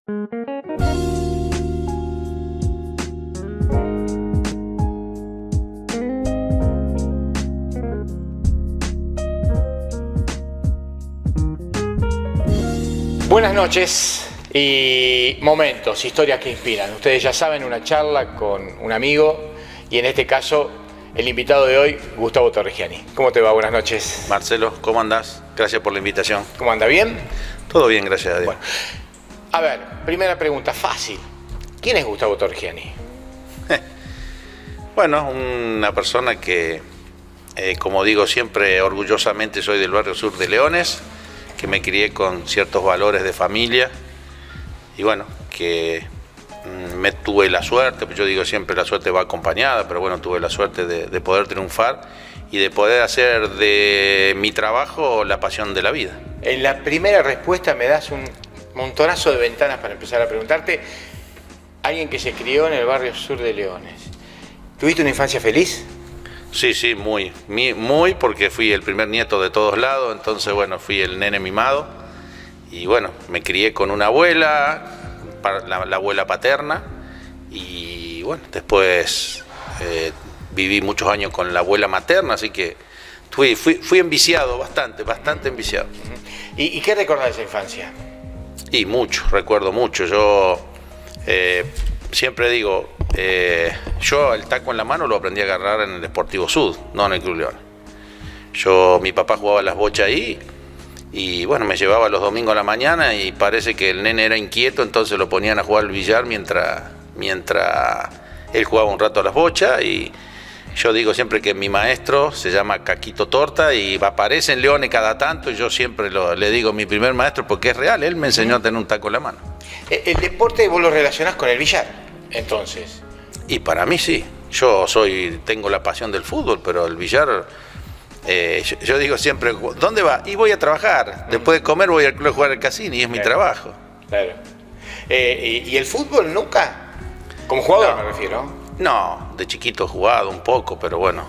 Buenas noches y momentos, historias que inspiran. Ustedes ya saben, una charla con un amigo y en este caso el invitado de hoy, Gustavo Torregiani. ¿Cómo te va? Buenas noches. Marcelo, ¿cómo andás? Gracias por la invitación. ¿Cómo anda? ¿Bien? Todo bien, gracias a Dios. Bueno, a ver, primera pregunta, fácil. ¿Quién es Gustavo Torregiani? Bueno, una persona que, como digo siempre, orgullosamente soy del barrio sur de Leones, que me crié con ciertos valores de familia y bueno, que me tuve la suerte, yo digo siempre la suerte va acompañada, pero bueno, tuve la suerte de poder triunfar y de poder hacer de mi trabajo la pasión de la vida. En la primera respuesta me das un montonazo de ventanas para empezar a preguntarte. Alguien que se crió en el barrio sur de Leones. ¿Tuviste una infancia feliz? Sí, muy, porque fui el primer nieto de todos lados, entonces bueno, fui el nene mimado y bueno, me crié con una abuela, la abuela paterna y bueno, después viví muchos años con la abuela materna, así que fui enviciado, bastante enviciado. ¿Y qué recordás de esa infancia? Y mucho, recuerdo mucho, yo siempre digo, yo el taco en la mano lo aprendí a agarrar en el Sportivo Sud, no en el Club Leones. Mi papá jugaba las bochas ahí y bueno, me llevaba los domingos a la mañana y parece que el nene era inquieto, entonces lo ponían a jugar al billar mientras él jugaba un rato a las bochas y yo digo siempre que mi maestro se llama Caquito Torta y aparece en Leones cada tanto y yo siempre le digo mi primer maestro porque es real, él me enseñó a tener un taco en la mano. ¿El deporte vos lo relacionás con el billar, entonces? Y para mí sí, yo tengo la pasión del fútbol, pero el billar, yo digo siempre, ¿dónde va? Y voy a trabajar, después de comer voy al club a jugar al casino y es mi trabajo. Claro. ¿Y el fútbol nunca? Como jugador me refiero. No, de chiquito he jugado un poco, pero bueno,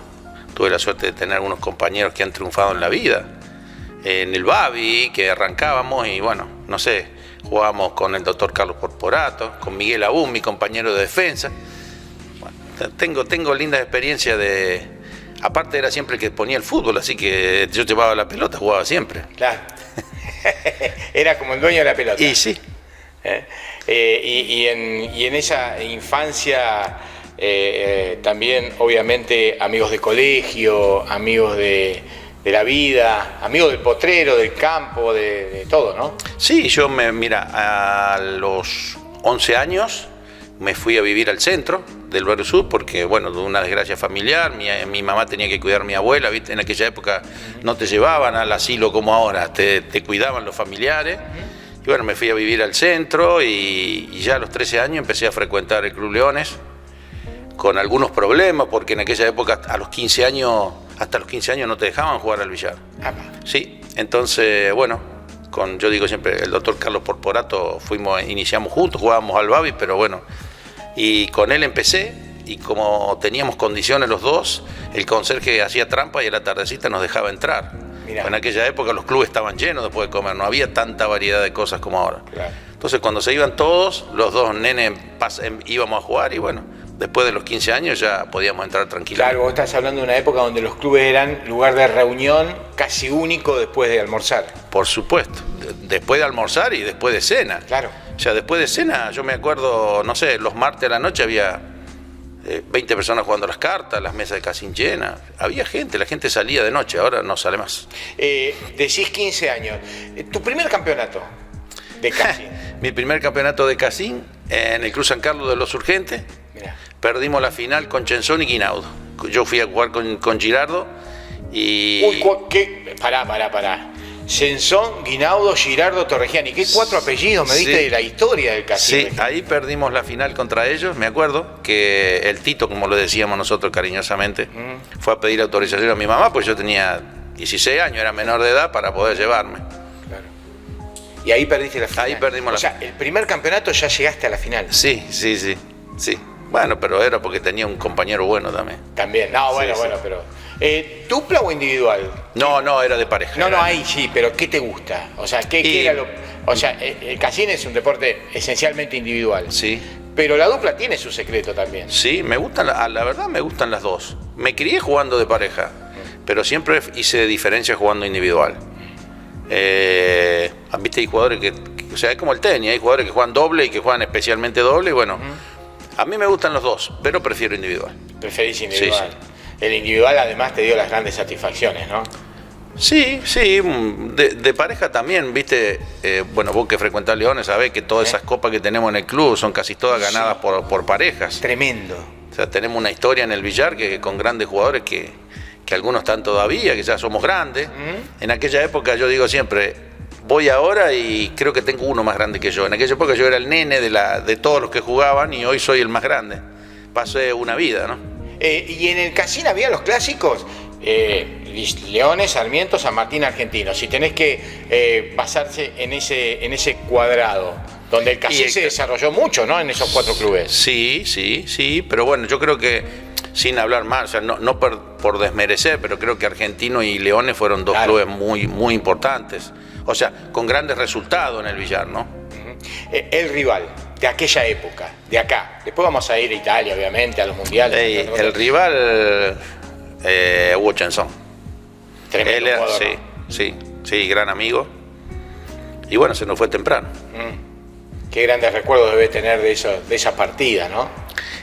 tuve la suerte de tener algunos compañeros que han triunfado en la vida. En el Babi, que arrancábamos y bueno, no sé, jugábamos con el doctor Carlos Porporato, con Miguel Abún, mi compañero de defensa. Bueno, tengo lindas experiencias aparte era siempre el que ponía el fútbol, así que yo llevaba la pelota, jugaba siempre. Claro. Era como el dueño de la pelota. Y sí. Y en esa infancia también, obviamente, amigos de colegio, amigos de la vida, amigos del potrero, del campo, de todo, ¿no? Sí, mira, a los 11 años me fui a vivir al centro del barrio sur porque, bueno, de una desgracia familiar, mi mamá tenía que cuidar a mi abuela, ¿viste? En aquella época no te llevaban al asilo como ahora, te cuidaban los familiares. Y bueno, me fui a vivir al centro y ya a los 13 años empecé a frecuentar el Club Leones con algunos problemas porque en aquella época hasta los 15 años no te dejaban jugar al billar. Sí, entonces, bueno, yo digo siempre, el doctor Carlos Porporato iniciamos juntos, jugábamos al Babi, pero bueno, y con él empecé y como teníamos condiciones los dos, el conserje hacía trampa y a la tardecita nos dejaba entrar. Mirá. En aquella época los clubes estaban llenos después de comer, no había tanta variedad de cosas como ahora. Claro. Entonces cuando se iban todos, los dos nenes íbamos a jugar y bueno, después de los 15 años ya podíamos entrar tranquilos. Claro, vos estás hablando de una época donde los clubes eran lugar de reunión casi único después de almorzar. Por supuesto, después de almorzar y después de cena. Claro. O sea, después de cena, yo me acuerdo, no sé, los martes a la noche había 20 personas jugando las cartas, las mesas de casín llenas. Había gente, la gente salía de noche, ahora no sale más. Decís 15 años. ¿Tu primer campeonato de casín? Mi primer campeonato de casín en el Club San Carlos de los Urgentes. Mirá. Perdimos la final con Chenzón y Guinaudo. Yo fui a jugar con Girardo y... Uy, ¿qué? Pará. Chenzón, Guinaudo, Girardo, Torregiani. ¿Qué cuatro apellidos me diste de la historia del casino? Sí, ahí perdimos la final contra ellos. Me acuerdo que el Tito, como lo decíamos nosotros cariñosamente, fue a pedir autorización a mi mamá, pues yo tenía 16 años, era menor de edad para poder llevarme. Claro. ¿Y ahí perdiste la final? Ahí perdimos la final. O sea, el primer campeonato ya llegaste a la final. Sí. Bueno, pero era porque tenía un compañero bueno también. También, no, bueno, pero... ¿Dupla o individual? No, era de pareja. No, ahí sí, pero ¿qué te gusta? O sea, ¿qué era O sea, el casino es un deporte esencialmente individual. Sí. Pero la dupla tiene su secreto también. Sí, me gustan, la verdad me gustan las dos. Me crié jugando de pareja, pero siempre hice diferencia jugando individual. Viste, hay jugadores o sea, es como el tenis, hay jugadores que juegan doble y que juegan especialmente doble, y bueno, a mí me gustan los dos, pero prefiero individual. Preferís individual. Sí, sí. El individual además te dio las grandes satisfacciones, ¿no? Sí, sí, de pareja también, viste, bueno, vos que frecuentás Leones sabés que todas esas copas que tenemos en el club son casi todas ganadas por parejas. Tremendo. O sea, tenemos una historia en el billar que con grandes jugadores que algunos están todavía, que ya somos grandes. En aquella época yo digo siempre, voy ahora y creo que tengo uno más grande que yo. En aquella época yo era el nene de todos los que jugaban y hoy soy el más grande. Pasé una vida, ¿no? Y en el casino había los clásicos. Leones, Sarmiento, San Martín, Argentino. Si tenés que basarse en ese cuadrado, donde el casino se desarrolló mucho, ¿no? En esos 4 clubes. Sí, pero bueno, yo creo que, sin hablar mal, o sea, no por desmerecer, pero creo que Argentino y Leones fueron dos clubes muy, muy importantes. O sea, con grandes resultados en el billar, ¿no? El rival de aquella época, de acá. Después vamos a ir a Italia, obviamente, a los mundiales. El rival... Hugo Chenzón. Tremendo jugador, ¿no? Sí, gran amigo. Y bueno, se nos fue temprano. Qué grandes recuerdos debe tener de esa partida, ¿no?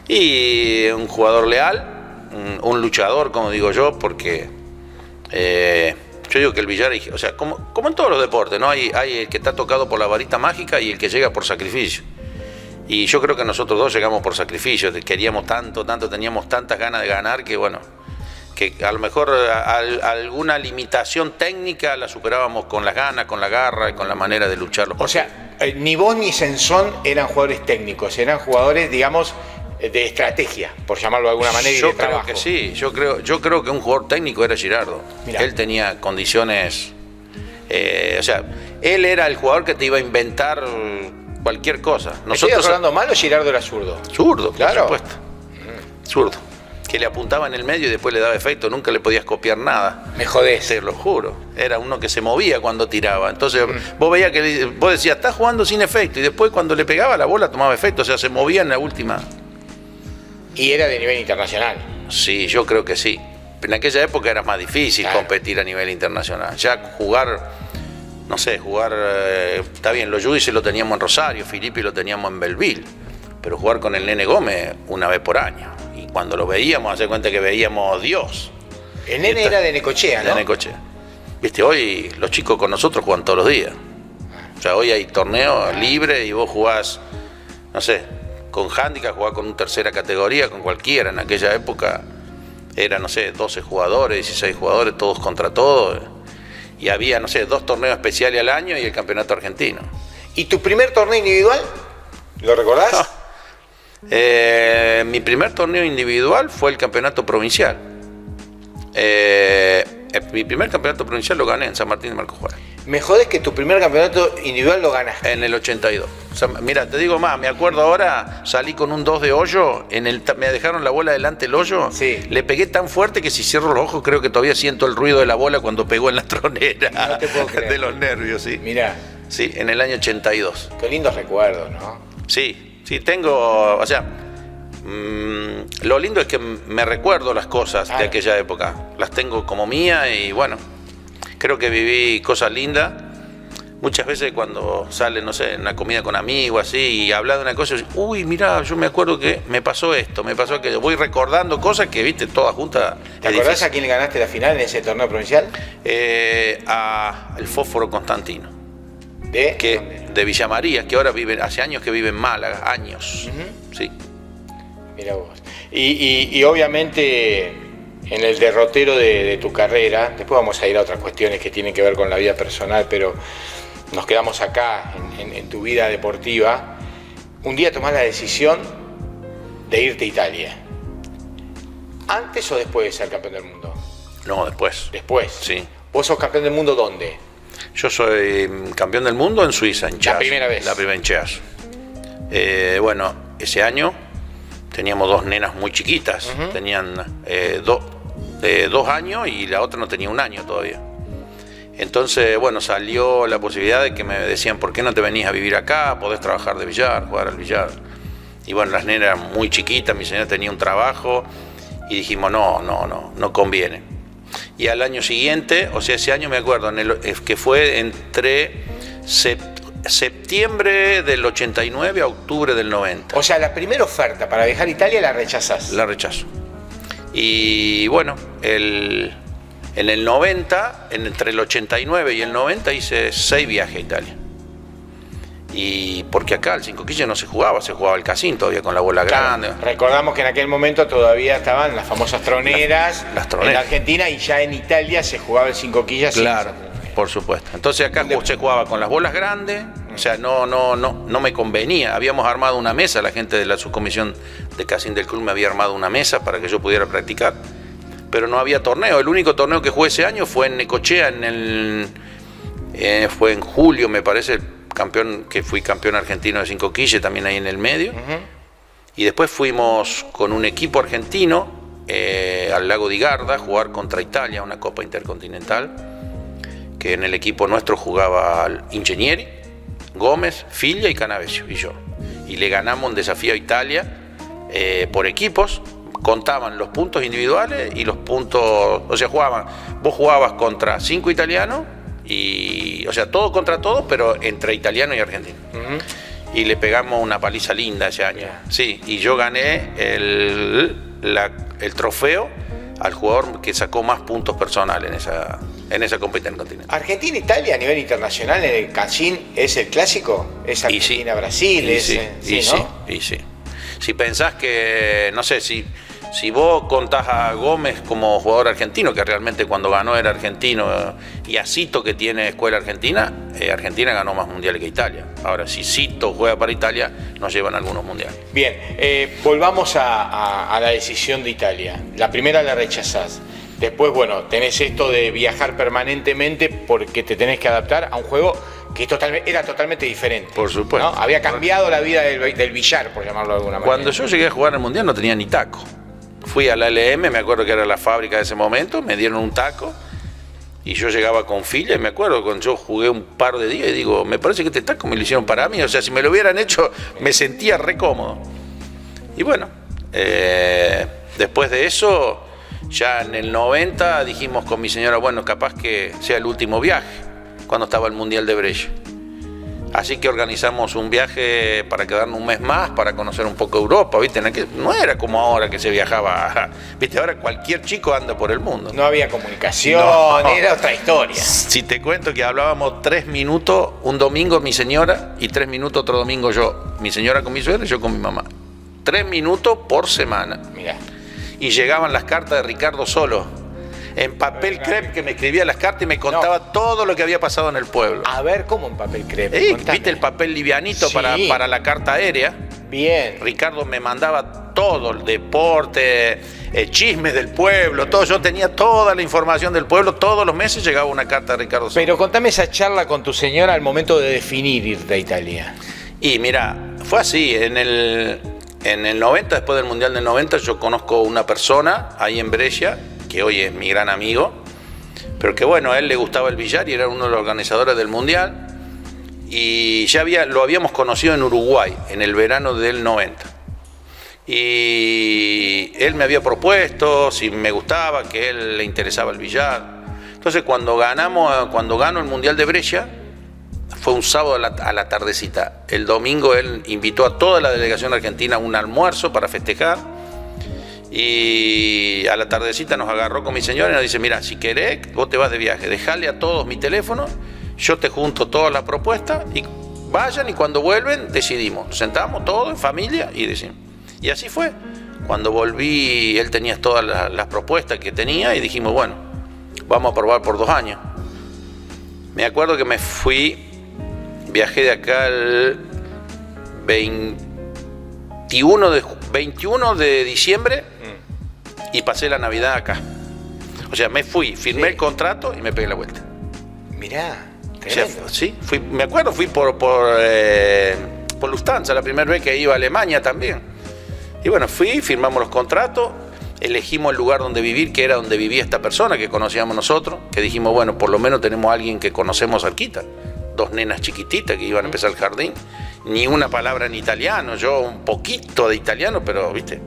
Y un jugador leal, un luchador, como digo yo, porque yo digo que el billar, o sea, como en todos los deportes, ¿no? Hay el que está tocado por la varita mágica y el que llega por sacrificio. Y yo creo que nosotros dos llegamos por sacrificio. Queríamos tanto, teníamos tantas ganas de ganar que, bueno, que a lo mejor alguna limitación técnica la superábamos con las ganas, con la garra y con la manera de luchar. O sea, ni vos ni Sensón eran jugadores técnicos, eran jugadores, digamos, de estrategia, por llamarlo de alguna manera, y de trabajo. Yo creo que sí, yo creo que un jugador técnico era Girardo. Mirá. Él tenía condiciones, o sea, él era el jugador que te iba a inventar cualquier cosa. ¿Estoy hablando mal o Girardo era zurdo? Zurdo, claro. Por supuesto. Zurdo. Que le apuntaba en el medio y después le daba efecto, nunca le podías copiar nada. Me jodés. Te lo juro. Era uno que se movía cuando tiraba. Entonces vos veías que vos decías, está jugando sin efecto, y después cuando le pegaba la bola tomaba efecto, o sea, se movía en la última. ¿Y era de nivel internacional? Sí, yo creo que sí. En aquella época era más difícil competir a nivel internacional. Ya jugar, no sé, está bien, los Judices lo teníamos en Rosario, Filippi lo teníamos en Belleville, pero jugar con el Nene Gómez una vez por año. Cuando lo veíamos, hace cuenta que veíamos Dios. El Nene era de Necochea, ¿no? De Necochea. Viste, hoy los chicos con nosotros juegan todos los días. O sea, hoy hay torneos libres y vos jugás, no sé, con handicap, jugás con una tercera categoría, con cualquiera. En aquella época era, no sé, 12 jugadores, 16 jugadores, todos contra todos. Y había, no sé, 2 torneos especiales al año y el campeonato argentino. ¿Y tu primer torneo individual? ¿Lo recordás? No. Mi primer torneo individual fue el campeonato provincial. Mi primer campeonato provincial lo gané en San Martín de Marcos Juárez. Me jodés que tu primer campeonato individual lo ganaste. En el 82. O sea, mira, te digo más, me acuerdo ahora, salí con un 2 de hoyo, me dejaron la bola delante del hoyo, le pegué tan fuerte que si cierro los ojos creo que todavía siento el ruido de la bola cuando pegó en la tronera. No te puedo creer. De los nervios, sí. Mirá. Sí, en el año 82. Qué lindos recuerdos, ¿no? Sí, tengo, o sea, lo lindo es que me recuerdo las cosas de aquella época, las tengo como mía y bueno, creo que viví cosas lindas. Muchas veces cuando sale, no sé, una comida con amigos así y habla de una cosa, uy, mirá, yo me acuerdo que me pasó esto, me pasó aquello, voy recordando cosas que viste todas juntas. ¿Te acordás a quién le ganaste la final en ese torneo provincial? A el Fósforo Constantino. De Villa María, que ahora hace años que vive en Málaga, años. Sí. Mira vos. Y obviamente en el derrotero de tu carrera, después vamos a ir a otras cuestiones que tienen que ver con la vida personal, pero nos quedamos acá en tu vida deportiva. Un día tomás la decisión de irte a Italia. ¿Antes o después de ser campeón del mundo? No, después. Después. Sí. ¿Vos sos campeón del mundo dónde? Yo soy campeón del mundo en Suiza, en Chas. La primera vez. La primera en Chas. Bueno, ese año teníamos 2 nenas muy chiquitas. Tenían 2 años y la otra no tenía 1 año todavía. Entonces, bueno, salió la posibilidad de que me decían, ¿por qué no te venís a vivir acá? Podés trabajar de billar, jugar al billar. Y bueno, las nenas eran muy chiquitas, mi señora tenía un trabajo y dijimos, no conviene. Y al año siguiente, o sea, ese año me acuerdo, que fue entre septiembre del 89 a octubre del 90. O sea, la primera oferta para viajar a Italia la rechazás. La rechazo. Y bueno, en el 90, entre el 89 y el 90 hice 6 viajes a Italia. Y porque acá el 5 quillas no se jugaba el casín todavía con la bola grande. Recordamos que en aquel momento todavía estaban las famosas troneras, las troneras en Argentina, y ya en Italia se jugaba el 5 quillas. Claro, por supuesto. Entonces acá se jugaba con las bolas grandes, o sea, no me convenía. Habíamos armado una mesa, la gente de la subcomisión de casín del club me había armado una mesa para que yo pudiera practicar, pero no había torneo. El único torneo que jugué ese año fue en Necochea, fue en julio, me parece, que fui campeón argentino de 5 quillas, también ahí en el medio. Y después fuimos con un equipo argentino al lago di Garda a jugar contra Italia, una Copa Intercontinental, que en el equipo nuestro jugaba Ingegneri, Gómez, Figlia y Canavesio y yo. Y le ganamos un desafío a Italia por equipos. Contaban los puntos individuales y los puntos, o sea, vos jugabas contra 5 italianos, o sea, todo contra todo, pero entre italiano y argentino. Y le pegamos una paliza linda ese año. Sí, y yo gané el trofeo al jugador que sacó más puntos personales en esa competencia continental. Argentina-Italia a nivel internacional en el casín es el clásico, es Argentina-Brasil, sí. Si pensás que, no sé, si vos contás a Gómez como jugador argentino, que realmente cuando ganó era argentino, y a Cito, que tiene escuela argentina, Argentina ganó más mundiales que Italia. Ahora, si Cito juega para Italia, nos llevan algunos mundiales. Bien, volvamos a la decisión de Italia. La primera la rechazás. Después, bueno, tenés esto de viajar permanentemente porque te tenés que adaptar a un juego que era totalmente diferente. Por supuesto. ¿No? Había cambiado la vida del billar, por llamarlo de alguna manera. Cuando yo llegué a jugar el mundial no tenía ni taco. Fui a la LM, me acuerdo que era la fábrica de ese momento, me dieron un taco y yo llegaba con Figlia y me acuerdo cuando yo jugué un par de días y digo, me parece que este taco me lo hicieron para mí, o sea, si me lo hubieran hecho me sentía re cómodo. Y bueno, después de eso, ya en el 90 dijimos con mi señora, bueno, capaz que sea el último viaje, cuando estaba el Mundial de Brescia. Así que organizamos un viaje para quedarnos un mes más, para conocer un poco Europa, ¿viste? No era como ahora que se viajaba, ¿viste? Ahora cualquier chico anda por el mundo. No había comunicación, era otra historia. Si te cuento que hablábamos 3 minutos un domingo mi señora y 3 minutos otro domingo yo. Mi señora con mi suegra y yo con mi mamá. 3 minutos por semana. Mirá. Y llegaban las cartas de Ricardo Solo, en papel crepe, que me escribía las cartas y me contaba todo lo que había pasado en el pueblo. A ver, ¿cómo en papel crepe? ¿Viste el papel livianito para la carta aérea? Bien. Ricardo me mandaba todo, el deporte, chismes del pueblo, todo. Yo tenía toda la información del pueblo, todos los meses llegaba una carta de Ricardo Solo. Pero contame esa charla con tu señora al momento de definir irte a Italia. Y mira, fue así, en el 90, después del Mundial del 90, yo conozco una persona ahí en Brescia, que hoy es mi gran amigo, pero que bueno, a él le gustaba el billar y era uno de los organizadores del Mundial, y ya lo habíamos conocido en Uruguay, en el verano del 90. Y él me había propuesto si me gustaba, que a él le interesaba el billar. Entonces cuando gano el Mundial de Brescia, fue un sábado a la tardecita. El domingo él invitó a toda la delegación argentina a un almuerzo para festejar. Y a la tardecita nos agarró con mi señora y nos dice, mira, si querés, vos te vas de viaje, dejale a todos mi teléfono, yo te junto todas las propuestas y vayan, y cuando vuelven decidimos. Nos sentamos todos en familia y decimos. Y así fue. Cuando volví, él tenía todas las propuestas que tenía y dijimos, bueno, vamos a probar por 2 años. Me acuerdo que me fui, viajé de acá el 21 de diciembre y pasé la Navidad acá. O sea, me fui, firmé el contrato y me pegué la vuelta. Mirá, o sea, sí, me acuerdo, fui por Lufthansa, la primera vez que iba a Alemania también. Y bueno, firmamos los contratos. elegimos el lugar donde vivir, que era donde vivía esta persona que conocíamos nosotros, que dijimos, bueno, por lo menos tenemos a alguien que conocemos cerquita. 2 nenas chiquititas que iban a empezar el jardín, ni una palabra en italiano, yo un poquito de italiano, pero, ¿viste?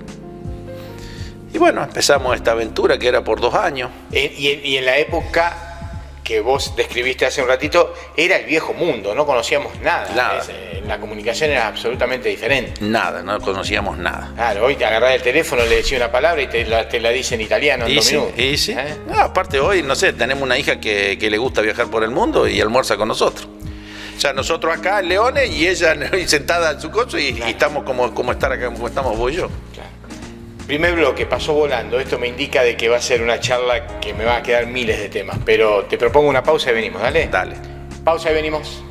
Y bueno, empezamos esta aventura que era por 2 años. Y en la época que vos describiste hace un ratito, era el viejo mundo, no conocíamos nada. La comunicación era absolutamente diferente. Nada, no conocíamos nada. Claro, hoy te agarrás el teléfono, le decís una palabra y te la dice en italiano en 2 minutos. Y sí. No, aparte hoy, no sé, tenemos una hija que le gusta viajar por el mundo y almuerza con nosotros. O sea, nosotros acá en Leones y ella sentada en su coche y estamos como estar acá, como estamos vos y yo. Claro. Primer bloque, pasó volando. Esto me indica de que va a ser una charla que me va a quedar miles de temas. Pero te propongo una pausa y venimos, ¿dale? Dale. Pausa y venimos.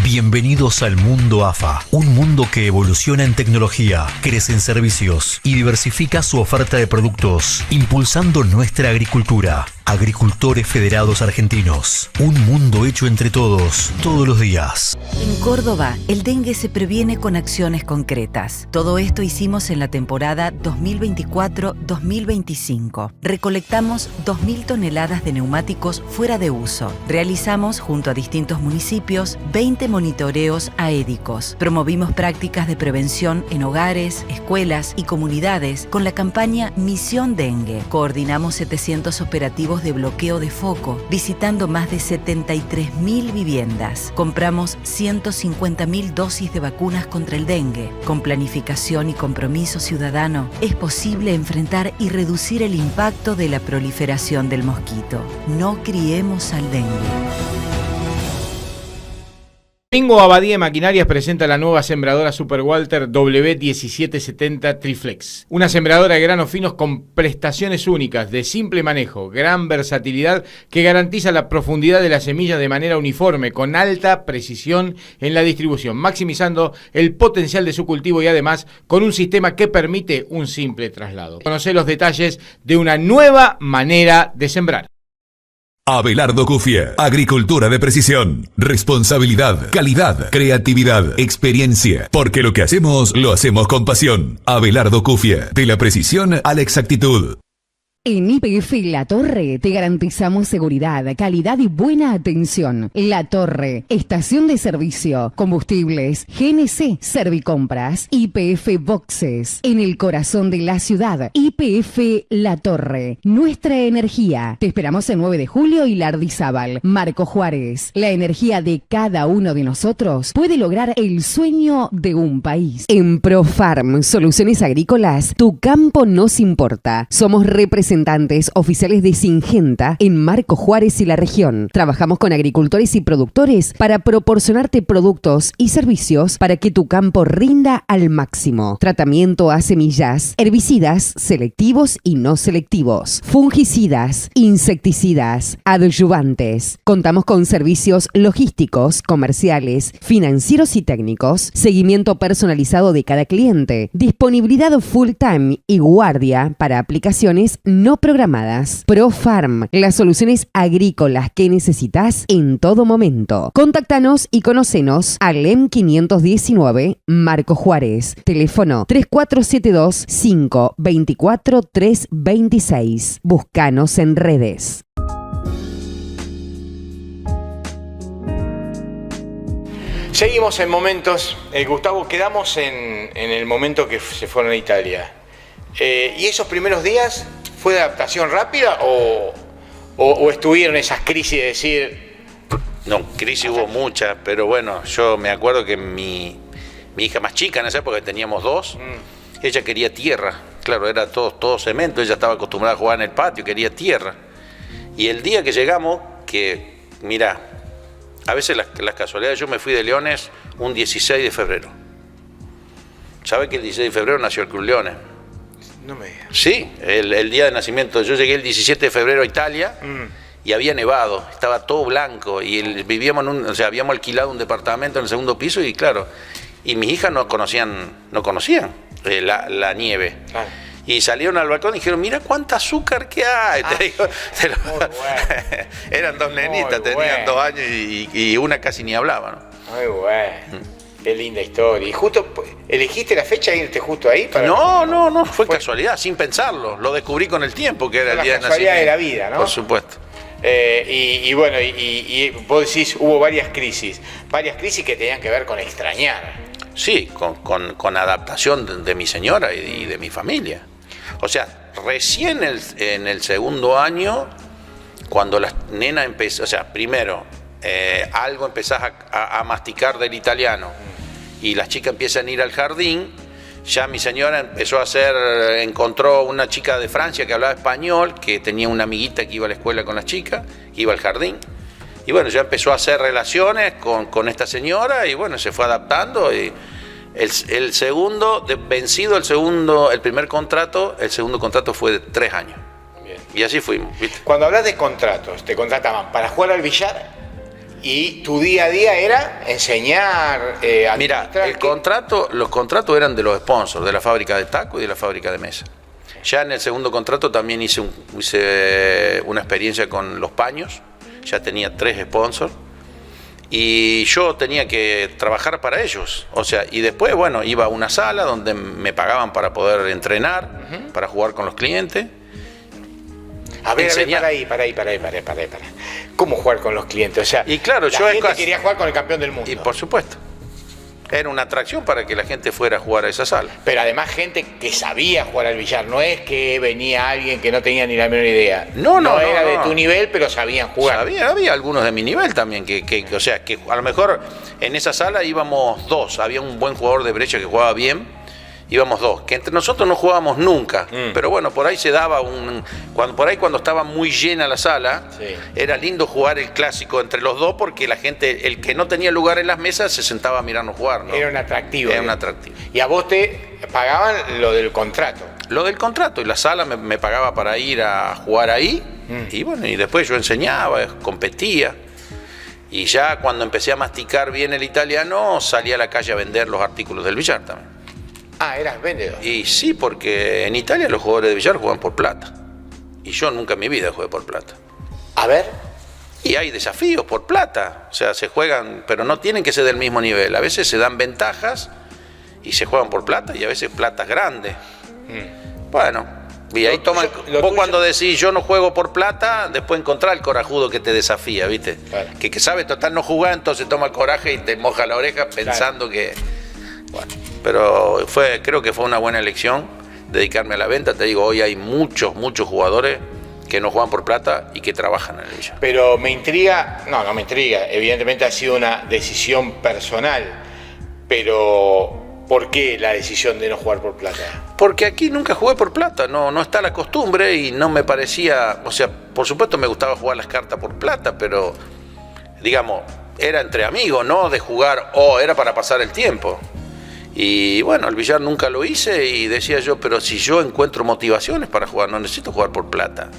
Bienvenidos al mundo AFA, un mundo que evoluciona en tecnología, crece en servicios y diversifica su oferta de productos, impulsando nuestra agricultura. Agricultores Federados Argentinos, un mundo hecho entre todos, todos los días. En Córdoba, el dengue se previene con acciones concretas. Todo esto hicimos en la temporada 2024-2025. Recolectamos 2.000 toneladas de neumáticos fuera de uso. Realizamos, junto a distintos municipios, 20 monitoreos aédicos. Promovimos prácticas de prevención en hogares, escuelas y comunidades con la campaña Misión Dengue. Coordinamos 700 operativos de bloqueo de foco, visitando más de 73.000 viviendas. Compramos 150.000 dosis de vacunas contra el dengue. Con planificación y compromiso ciudadano, es posible enfrentar y reducir el impacto de la proliferación del mosquito. No criemos al dengue. Domingo Abadía Maquinarias presenta la nueva sembradora Super Walter W1770 Triflex. Una sembradora de granos finos con prestaciones únicas, de simple manejo, gran versatilidad que garantiza la profundidad de la semilla de manera uniforme, con alta precisión en la distribución, maximizando el potencial de su cultivo y además con un sistema que permite un simple traslado. Conoce los detalles de una nueva manera de sembrar. Abelardo Cufia, agricultura de precisión, responsabilidad, calidad, creatividad, experiencia, porque lo que hacemos, lo hacemos con pasión. Abelardo Cufia, de la precisión a la exactitud. En YPF La Torre te garantizamos seguridad, calidad y buena atención. La Torre, estación de servicio, combustibles, GNC, Servicompras, YPF Boxes, en el corazón de la ciudad. YPF La Torre, nuestra energía. Te esperamos el 9 de julio y Lardizábal. Marco Juárez, la energía de cada uno de nosotros puede lograr el sueño de un país. En ProFarm, soluciones agrícolas, tu campo nos importa. Somos representantes oficiales de Syngenta en Marco Juárez y la región. Trabajamos con agricultores y productores para proporcionarte productos y servicios para que tu campo rinda al máximo. Tratamiento a semillas, herbicidas selectivos y no selectivos, fungicidas, insecticidas, adyuvantes. Contamos con servicios logísticos, comerciales, financieros y técnicos, seguimiento personalizado de cada cliente, disponibilidad full time y guardia para aplicaciones no programadas. ProFarm, las soluciones agrícolas que necesitas en todo momento. Contáctanos y conocenos al M519 Marco Juárez. Teléfono 3472-524-326. Búscanos en redes. Seguimos en momentos, Gustavo, quedamos en el momento que se fueron a Italia. ¿Y esos primeros días fue de adaptación rápida o estuvieron esas crisis de decir? No, crisis hubo muchas, pero bueno, yo me acuerdo que mi hija más chica en esa época, teníamos 2, ella quería tierra. Claro, era todo cemento, ella estaba acostumbrada a jugar en el patio, quería tierra. Y el día que llegamos, que mira, a veces las casualidades, yo me fui de Leones un 16 de febrero. ¿Sabe que el 16 de febrero nació el Club Leones? No me digas. Sí, el día de nacimiento. Yo llegué el 17 de febrero a Italia y había nevado, estaba todo blanco y vivíamos habíamos alquilado un departamento en el segundo piso y claro, y mis hijas no conocían la nieve. Claro. Y salieron al balcón y dijeron, mira cuánta azúcar que hay. Bueno. Eran 2 nenitas, tenían 2 años y una casi ni hablaba, ¿no? Muy bueno. Qué linda historia. ¿Y justo elegiste la fecha de irte justo ahí? No, fue casualidad, sin pensarlo. Lo descubrí con el tiempo, que era el día de nacimiento. La casualidad de la vida, ¿no? Por supuesto. Y bueno, y vos decís, hubo varias crisis que tenían que ver con extrañar. Sí, con adaptación de mi señora y de mi familia. O sea, recién en el segundo año, cuando la nena empezó, o sea, primero, algo empezás a masticar del italiano y las chicas empiezan a ir al jardín, ya mi señora encontró una chica de Francia que hablaba español, que tenía una amiguita que iba a la escuela con las chicas, que iba al jardín. Y bueno, ya empezó a hacer relaciones con esta señora y bueno, se fue adaptando. Y el segundo, vencido el primer contrato, el segundo contrato fue de 3 años. Bien. Y así fuimos, ¿viste? Cuando hablas de contratos, te contrataban para jugar al billar y tu día a día era enseñar, Mira, los contratos eran de los sponsors, de la fábrica de taco y de la fábrica de mesa. Ya en el segundo contrato también hice una experiencia con los paños, ya tenía 3 sponsors y yo tenía que trabajar para ellos. O sea, y después, bueno, iba a una sala donde me pagaban para poder entrenar, para jugar con los clientes. A ver, para ahí. ¿Cómo jugar con los clientes? O sea, y claro, la gente quería jugar con el campeón del mundo. Y por supuesto. Era una atracción para que la gente fuera a jugar a esa sala. Pero además gente que sabía jugar al billar, no es que venía alguien que no tenía ni la menor idea. No era de tu nivel, pero sabían jugar. Había algunos de mi nivel también, o sea, que a lo mejor en esa sala íbamos 2, había un buen jugador de brecha que jugaba bien, íbamos 2, que entre nosotros no jugábamos nunca, pero bueno, por ahí se daba cuando estaba muy llena la sala, sí, era lindo jugar el clásico entre los 2 porque la gente, el que no tenía lugar en las mesas se sentaba a mirarnos jugar, ¿no? Era un atractivo. Era un atractivo. Y a vos te pagaban lo del contrato. Lo del contrato, y la sala me pagaba para ir a jugar ahí, y bueno, y después yo enseñaba, competía. Y ya cuando empecé a masticar bien el italiano, salí a la calle a vender los artículos del billar también. Ah, eras vendedor. Y sí, porque en Italia los jugadores de billar juegan por plata. Y yo nunca en mi vida jugué por plata. A ver. Y hay desafíos por plata. O sea, se juegan, pero no tienen que ser del mismo nivel. A veces se dan ventajas y se juegan por plata y a veces platas grandes. Bueno, y ahí toman. Vos cuando decís yo no juego por plata, después encontrás el corajudo que te desafía, ¿viste? Claro. Que sabe total no jugar, entonces toma coraje y te moja la oreja pensando que. Bueno, pero creo que fue una buena elección dedicarme a la venta. Te digo, hoy hay muchos jugadores que no juegan por plata y que trabajan en el billar. Pero me intriga, no me intriga, evidentemente ha sido una decisión personal, pero ¿por qué la decisión de no jugar por plata? Porque aquí nunca jugué por plata, no está la costumbre y no me parecía, o sea, por supuesto me gustaba jugar las cartas por plata, pero digamos, era entre amigos, no de jugar, era para pasar el tiempo. Y bueno, el billar nunca lo hice y decía yo, pero si yo encuentro motivaciones para jugar, no necesito jugar por plata.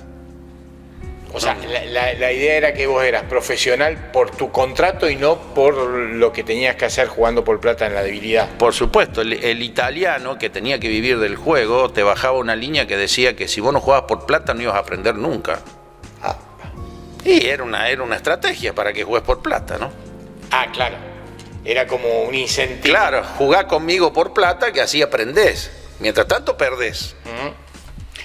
O sea, la idea era que vos eras profesional por tu contrato y no por lo que tenías que hacer jugando por plata en la debilidad. Por supuesto, el italiano que tenía que vivir del juego te bajaba una línea que decía que si vos no jugabas por plata no ibas a aprender nunca. Y era una estrategia para que juegues por plata, ¿no? Ah, claro. Era como un incentivo. Claro, jugá conmigo por plata que así aprendés. Mientras tanto perdés.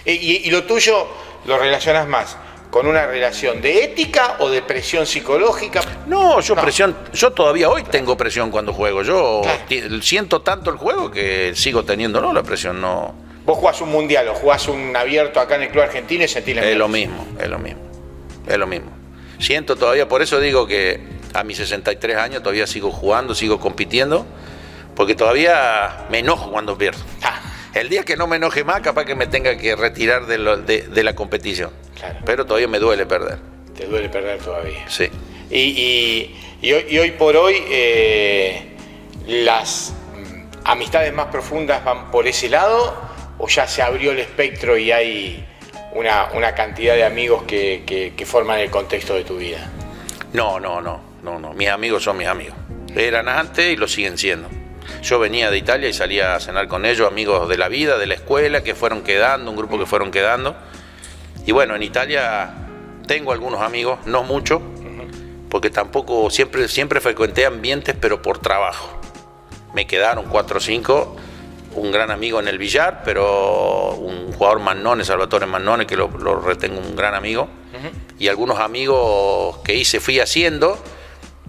¿Y lo tuyo lo relacionas más con una relación de ética o de presión psicológica? No, presión, yo todavía hoy tengo presión cuando juego. Yo siento tanto el juego que sigo teniéndolo, la presión no. Vos jugás un mundial o jugás un abierto acá en el club argentino y sentís la misma. Es lo mismo. Siento todavía, por eso digo que a mis 63 años todavía sigo jugando, sigo compitiendo, porque todavía me enojo cuando pierdo. El día que no me enoje más, capaz que me tenga que retirar de la competición. Claro. Pero todavía me duele perder. Te duele perder todavía. Sí. Y hoy por hoy las amistades más profundas van por ese lado, o ya se abrió el espectro y hay una cantidad de amigos que forman el contexto de tu vida. No. Mis amigos son mis amigos. Eran antes y lo siguen siendo. Yo venía de Italia y salía a cenar con ellos, amigos de la vida, de la escuela, que fueron quedando, un grupo que fueron quedando. Y bueno, en Italia tengo algunos amigos, no muchos, porque tampoco siempre frecuenté ambientes, pero por trabajo. me quedaron 4 o 5, un gran amigo en el billar, pero un jugador Mannone, Salvatore Mannone, que lo retengo un gran amigo, y algunos amigos que fui haciendo,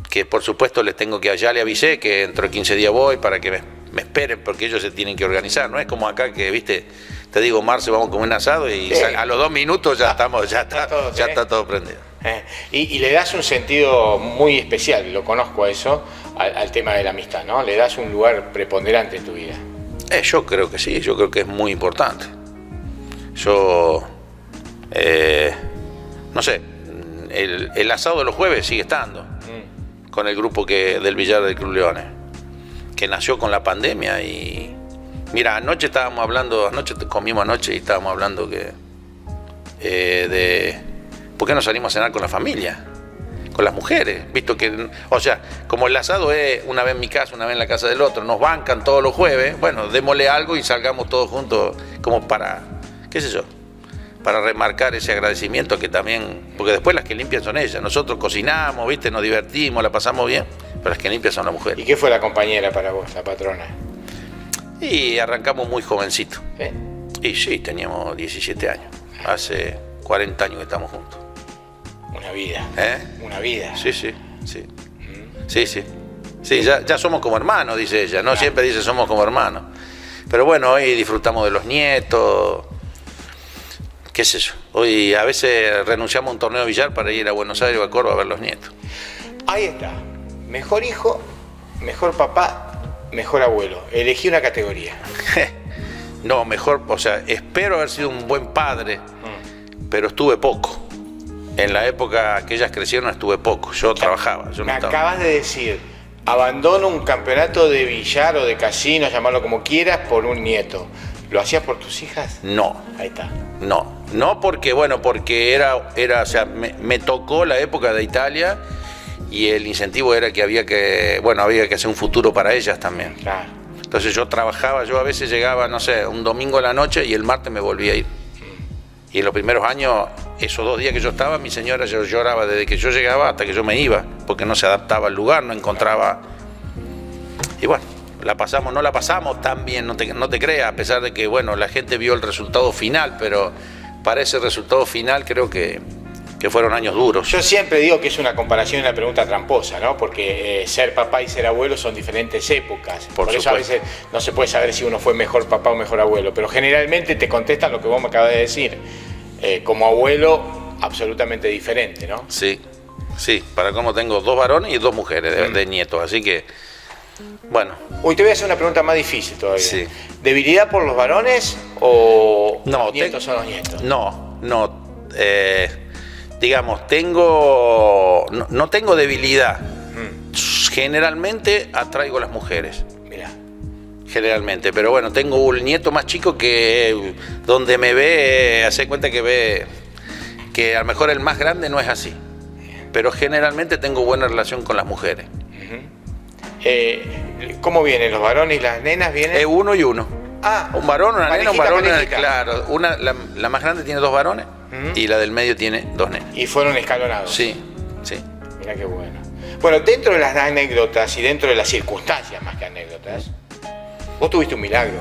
que por supuesto les tengo que, ya le avisé que dentro de 15 días voy para que me esperen, porque ellos se tienen que organizar, no es como acá que, viste, te digo, Marce, vamos a comer un asado y a los 2 minutos ya está todo prendido. Y le das un sentido muy especial, lo conozco a eso, al tema de la amistad, ¿no? Le das un lugar preponderante en tu vida. Yo creo que sí, yo creo que es muy importante. Yo, no sé, el asado de los jueves sigue estando, con el grupo del billar del Club Leones, que nació con la pandemia. Y mira, anoche comimos anoche y estábamos hablando de por qué no salimos a cenar con la familia, con las mujeres, visto que, o sea, como el asado es una vez en mi casa, una vez en la casa del otro, nos bancan todos los jueves, bueno, démosle algo y salgamos todos juntos, como para, qué sé yo, para remarcar ese agradecimiento que también, porque después las que limpian son ellas, nosotros cocinamos, viste, nos divertimos, la pasamos bien, pero las que limpian son las mujeres. ¿Y qué fue la compañera para vos, la patrona? Y arrancamos muy jovencito. Y sí, teníamos 17 años, hace 40 años que estamos juntos. Una vida. Una vida. Sí. Sí, ya somos como hermanos, dice ella, ¿no? Siempre dice somos como hermanos. Pero bueno, hoy disfrutamos de los nietos, qué sé yo. Hoy a veces renunciamos a un torneo de billar para ir a Buenos Aires o a Córdoba a ver los nietos. Ahí está. Mejor hijo, mejor papá, mejor abuelo. Elegí una categoría. No, mejor, o sea, espero haber sido un buen padre, pero estuve poco. En la época que ellas crecieron estuve poco, yo trabajaba. Acabas de decir, abandono un campeonato de billar o de casino, llamarlo como quieras, por un nieto. ¿Lo hacías por tus hijas? No. Ahí está. No porque o sea, me tocó la época de Italia y el incentivo era que había que hacer un futuro para ellas también. Claro. Entonces yo trabajaba, yo a veces llegaba, no sé, un domingo a la noche y el martes me volvía a ir. Y en los primeros años, esos 2 días que yo estaba, mi señora lloraba desde que yo llegaba hasta que yo me iba, porque no se adaptaba al lugar, no encontraba. Y bueno, no la pasamos tan bien, no te creas, a pesar de que, bueno, la gente vio el resultado final, pero para ese resultado final creo que fueron años duros. Yo siempre digo que es una comparación y una pregunta tramposa, ¿no? Porque ser papá y ser abuelo son diferentes épocas. Por eso a veces no se puede saber si uno fue mejor papá o mejor abuelo, pero generalmente te contestan lo que vos me acabas de decir. Como abuelo, absolutamente diferente, ¿no? Sí, para cómo tengo 2 varones y 2 mujeres de nietos, así que, bueno. Uy, te voy a hacer una pregunta más difícil todavía. Sí. ¿Debilidad por los varones o no, los nietos son los nietos? No, digamos, no tengo debilidad. Generalmente atraigo a las mujeres. Mirá. Generalmente, pero bueno, tengo un nieto más chico que donde me ve, hace cuenta que ve que a lo mejor el más grande no es así, pero generalmente tengo buena relación con las mujeres. ¿Cómo vienen los varones y las nenas? ¿Vienen? Uno y uno. Un varón, una nena, un varón, claro. La más grande tiene 2 varones y la del medio tiene 2 nenas. ¿Y fueron escalonados? Sí. Mirá qué bueno. Bueno, dentro de las anécdotas y dentro de las circunstancias más que anécdotas, vos tuviste un milagro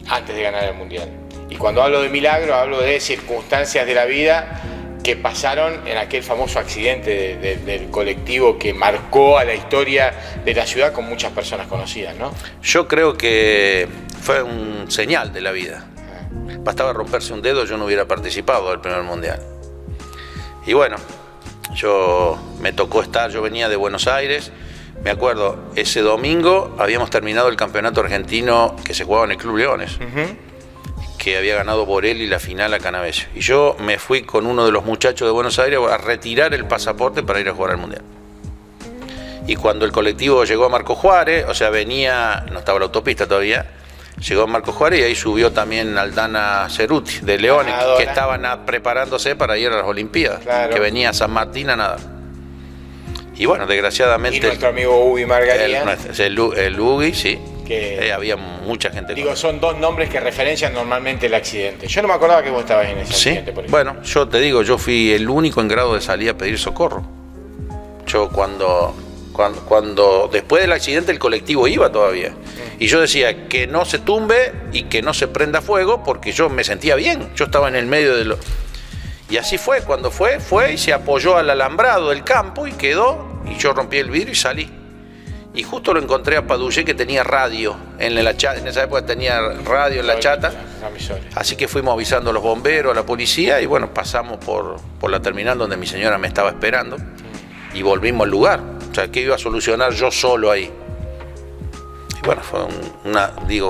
antes de ganar el Mundial. Y cuando hablo de milagro, hablo de circunstancias de la vida que pasaron en aquel famoso accidente del colectivo que marcó a la historia de la ciudad con muchas personas conocidas, ¿no? Yo creo que fue un señal de la vida. Bastaba romperse un dedo, yo no hubiera participado del primer Mundial. Y bueno, me tocó yo venía de Buenos Aires. Me acuerdo, ese domingo habíamos terminado el campeonato argentino que se jugaba en el Club Leones, que había ganado Borelli la final a Canavese. Y yo me fui con uno de los muchachos de Buenos Aires a retirar el pasaporte para ir a jugar al Mundial. Y cuando el colectivo llegó a Marco Juárez, o sea, no estaba la autopista todavía, llegó a Marco Juárez y ahí subió también Aldana Ceruti de Leones, que estaban preparándose para ir a las Olimpiadas, que venía a San Martín a nadar. Y bueno, desgraciadamente... Y nuestro amigo Ugi Margaría. El Ugi, sí. Que, había mucha gente. Digo, son 2 nombres que referencian normalmente el accidente. Yo no me acordaba que vos estabas en ese accidente, por ejemplo. Bueno, yo te digo, yo fui el único en grado de salir a pedir socorro. Yo cuando Cuando después del accidente el colectivo iba todavía. Y yo decía que no se tumbe y que no se prenda fuego porque yo me sentía bien. Yo estaba en el medio de lo... Y así fue, cuando fue y se apoyó al alambrado del campo y quedó, y yo rompí el vidrio y salí. Y justo lo encontré a Padullé que tenía radio en la chata, en esa época tenía radio en la chata. Así que fuimos avisando a los bomberos, a la policía, y bueno, pasamos por la terminal donde mi señora me estaba esperando y volvimos al lugar. O sea, que iba a solucionar yo solo ahí. Y bueno,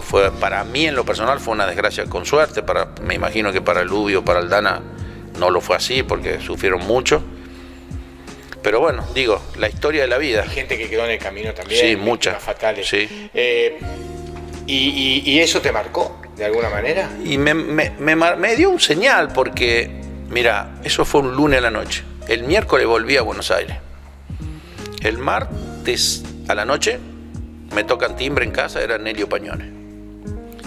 fue para mí en lo personal fue una desgracia con suerte, me imagino que para el Lubio, para Aldana no lo fue así porque sufrieron mucho. Pero bueno, la historia de la vida. Hay gente que quedó en el camino también. Sí, muchas. Fatales. Sí. ¿Y eso te marcó de alguna manera? Y me dio un señal porque, mira, eso fue un lunes a la noche. El miércoles volví a Buenos Aires. El martes a la noche me tocan timbre en casa, era Nelio Pañone.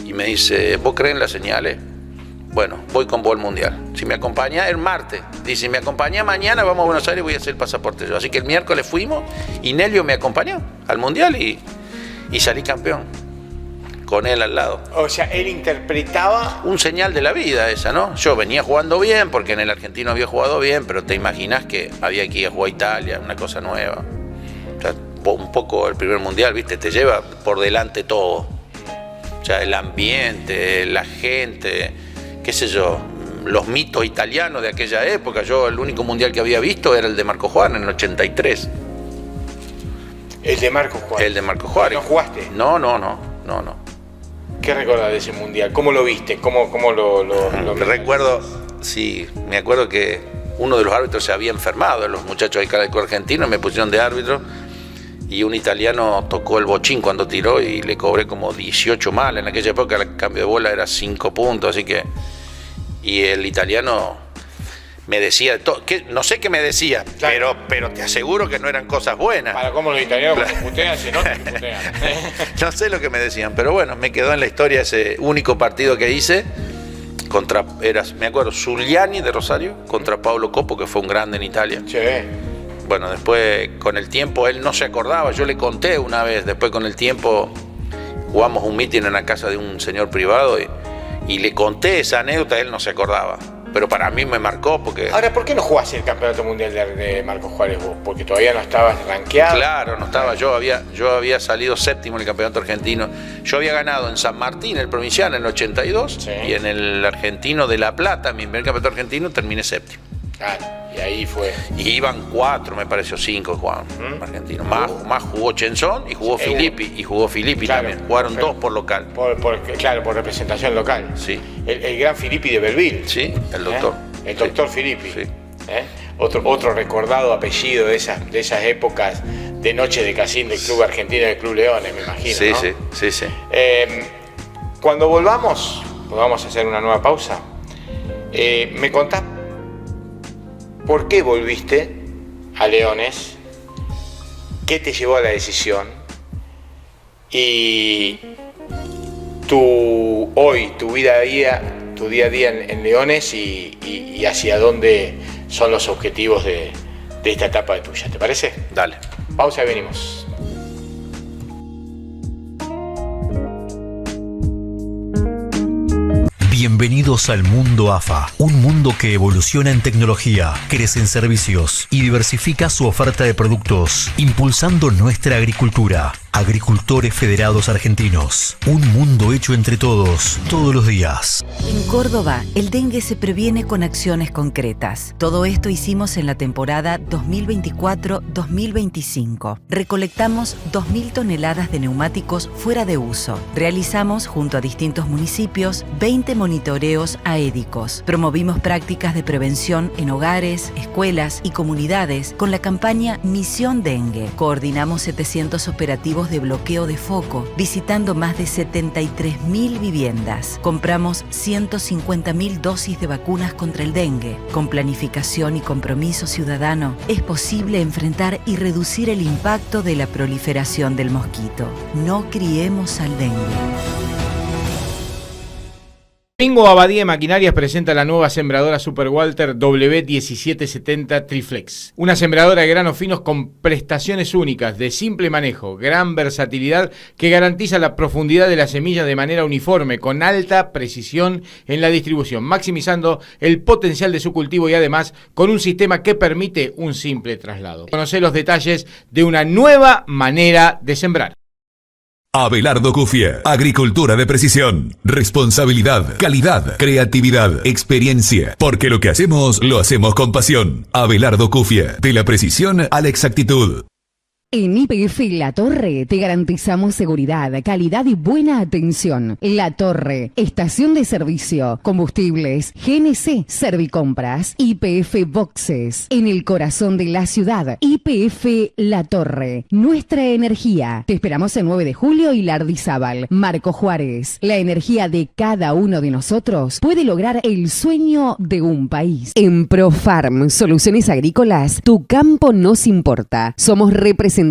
Y me dice, ¿vos crees en las señales? Bueno, voy con vos al Mundial. Si me acompañás el martes, dice, si me acompañás mañana vamos a Buenos Aires y voy a hacer el pasaporte yo. Así que el miércoles fuimos y Nelio me acompañó al Mundial y salí campeón. Con él al lado. O sea, él interpretaba... Un señal de la vida esa, ¿no? Yo venía jugando bien, porque en el Argentino había jugado bien, pero te imaginas que había que ir a jugar a Italia, una cosa nueva. O sea, un poco el primer Mundial, ¿viste? Te lleva por delante todo. O sea, el ambiente, la gente, qué sé yo, los mitos italianos de aquella época. Yo el único Mundial que había visto era el de Marco Juárez en el 83. ¿El de Marco Juárez? El de Marco Juárez. ¿No jugaste? No. ¿Qué recordás de ese Mundial? ¿Cómo lo viste? ¿Cómo lo recuerdo, sí, me acuerdo que uno de los árbitros se había enfermado, los muchachos de Caleco argentino me pusieron de árbitro y un italiano tocó el bochín cuando tiró y le cobré como 18 mal. En aquella época el cambio de bola era 5 puntos, así que... Y el italiano me decía, no sé qué me decía, claro, pero te aseguro que no eran cosas buenas. Para cómo los italianos cuando putean, se nota que putean. No sé lo que me decían, pero bueno, me quedó en la historia ese único partido que hice me acuerdo, Zuliani de Rosario contra Paolo Copo, que fue un grande en Italia. Sí. Bueno, después con el tiempo él no se acordaba, yo le conté una vez, después con el tiempo jugamos un meeting en la casa de un señor privado y le conté esa anécdota, él no se acordaba. Pero para mí me marcó porque... Ahora, ¿por qué no jugás el Campeonato Mundial de Marco Juárez vos? ¿Porque todavía no estabas rankeado? Claro, no estaba. Yo había salido séptimo en el Campeonato Argentino. Yo había ganado en San Martín, el provincial, en el 82. Sí. Y en el Argentino de La Plata, mi primer Campeonato Argentino, terminé séptimo. Claro, y ahí fue... Y iban 4, me pareció 5 jugaban argentinos. Más jugó Chenzón y jugó Filippi. Y jugó Filippi claro, también. Jugaron 2 por local. Claro, por representación local. Sí. El gran Filippi de Belleville. Sí, el doctor. El doctor Filippi. Sí. Otro recordado apellido de esas épocas de noche de casín del Club Argentino y del Club Leones, me imagino. Sí, ¿no? sí. Cuando volvamos a hacer una nueva pausa, me contás por qué volviste a Leones, qué te llevó a la decisión y tu día a día en Leones y hacia dónde son los objetivos de esta etapa de tuya. ¿Te parece? Dale. Pausa y venimos. Bienvenidos al mundo AFA, un mundo que evoluciona en tecnología, crece en servicios y diversifica su oferta de productos, impulsando nuestra agricultura. Agricultores Federados Argentinos, un mundo hecho entre todos, todos los días. En Córdoba, el dengue se previene con acciones concretas. Todo esto hicimos en la temporada 2024-2025. Recolectamos 2.000 toneladas de neumáticos fuera de uso. Realizamos, junto a distintos municipios, 20 monitoreos aédicos. Promovimos prácticas de prevención en hogares, escuelas y comunidades con la campaña Misión Dengue. Coordinamos 700 operativos de bloqueo de foco, visitando más de 73.000 viviendas. Compramos 150.000 dosis de vacunas contra el dengue. Con planificación y compromiso ciudadano, es posible enfrentar y reducir el impacto de la proliferación del mosquito. No criemos al dengue. Pingo Abadía Maquinarias presenta la nueva sembradora Super Walter W1770 Triflex. Una sembradora de granos finos con prestaciones únicas, de simple manejo, gran versatilidad que garantiza la profundidad de la semilla de manera uniforme, con alta precisión en la distribución, maximizando el potencial de su cultivo y además con un sistema que permite un simple traslado. Conoce los detalles de una nueva manera de sembrar. Abelardo Cufie, agricultura de precisión, responsabilidad, calidad, creatividad, experiencia, porque lo que hacemos, lo hacemos con pasión. Abelardo Cufie, de la precisión a la exactitud. En YPF La Torre te garantizamos seguridad, calidad y buena atención. La Torre, estación de servicio, combustibles, GNC, Servicompras, YPF Boxes, en el corazón de la ciudad. YPF La Torre, nuestra energía. Te esperamos el 9 de julio y Lardizábal, Marco Juárez. La energía de cada uno de nosotros puede lograr el sueño de un país. En ProFarm, Soluciones Agrícolas, tu campo nos importa. Somos representantes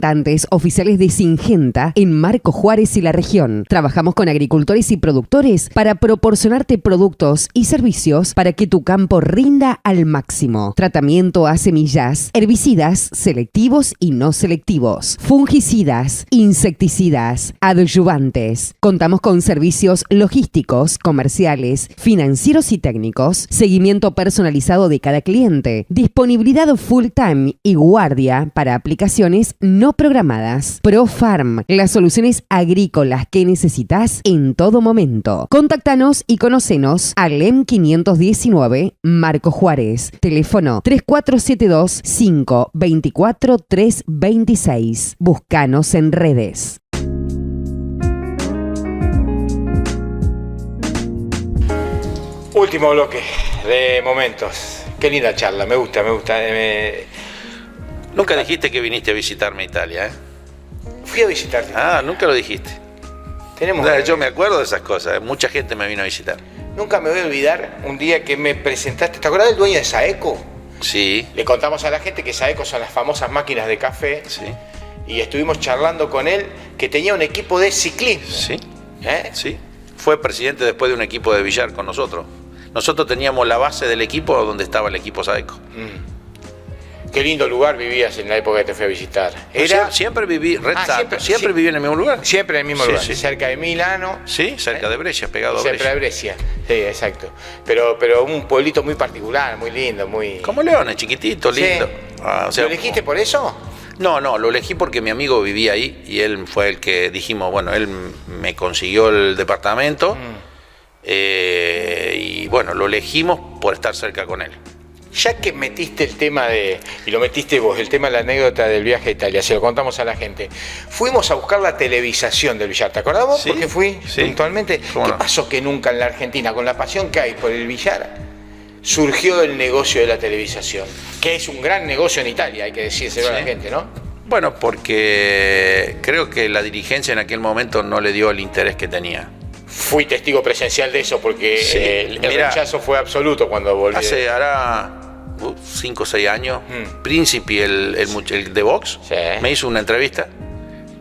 oficiales de Syngenta en Marco Juárez y la región. Trabajamos con agricultores y productores para proporcionarte productos y servicios para que tu campo rinda al máximo. Tratamiento a semillas, herbicidas selectivos y no selectivos, fungicidas, insecticidas, adyuvantes. Contamos con servicios logísticos, comerciales, financieros y técnicos, seguimiento personalizado de cada cliente, disponibilidad full time y guardia para aplicaciones no programadas. ProFarm, las soluciones agrícolas que necesitas en todo momento. Contáctanos y conocenos al EM 519 Marco Juárez. Teléfono 3472-524-326. Búscanos en redes. Último bloque de momentos. Qué linda charla, me gusta. Nunca dijiste que viniste a visitarme a Italia, ¿eh? Fui a visitarte. Ah, nunca lo dijiste. Yo me acuerdo de esas cosas, mucha gente me vino a visitar. Nunca me voy a olvidar un día que me presentaste. ¿Te acordás del dueño de Saeco? Sí. Le contamos a la gente que Saeco son las famosas máquinas de café. Sí. Y estuvimos charlando con él que tenía un equipo de ciclismo. Sí. Sí. Fue presidente después de un equipo de billar con nosotros. Nosotros teníamos la base del equipo donde estaba el equipo Saeco. Qué lindo lugar vivías en la época que te fui a visitar. Siempre viví, siempre viví en el mismo lugar. Siempre en el mismo lugar, sí. Cerca de Milano. Sí, cerca de Brescia, pegado a Cerca Brescia. de Brescia, sí, exacto. Pero un pueblito muy particular, muy lindo, muy... Como Leones, chiquitito, lindo. Sí. ¿Lo elegiste por eso? No, lo elegí porque mi amigo vivía ahí y él fue el que dijimos, bueno, él me consiguió el departamento y bueno, lo elegimos por estar cerca con él. Ya que metiste el tema y lo metiste vos, el tema de la anécdota del viaje a Italia, se lo contamos a la gente. Fuimos a buscar la televisación del billar, ¿te acordás vos? Sí, porque fui puntualmente. ¿Cómo ¿Qué no? pasó que nunca en la Argentina, con la pasión que hay por el billar, surgió el negocio de la televisación? Que es un gran negocio en Italia, hay que decírselo a la gente, ¿no? Bueno, porque creo que la dirigencia en aquel momento no le dio el interés que tenía. Fui testigo presencial de eso porque el rechazo fue absoluto cuando volví. Hará 5 o 6 años, Príncipe, el de Vox, me hizo una entrevista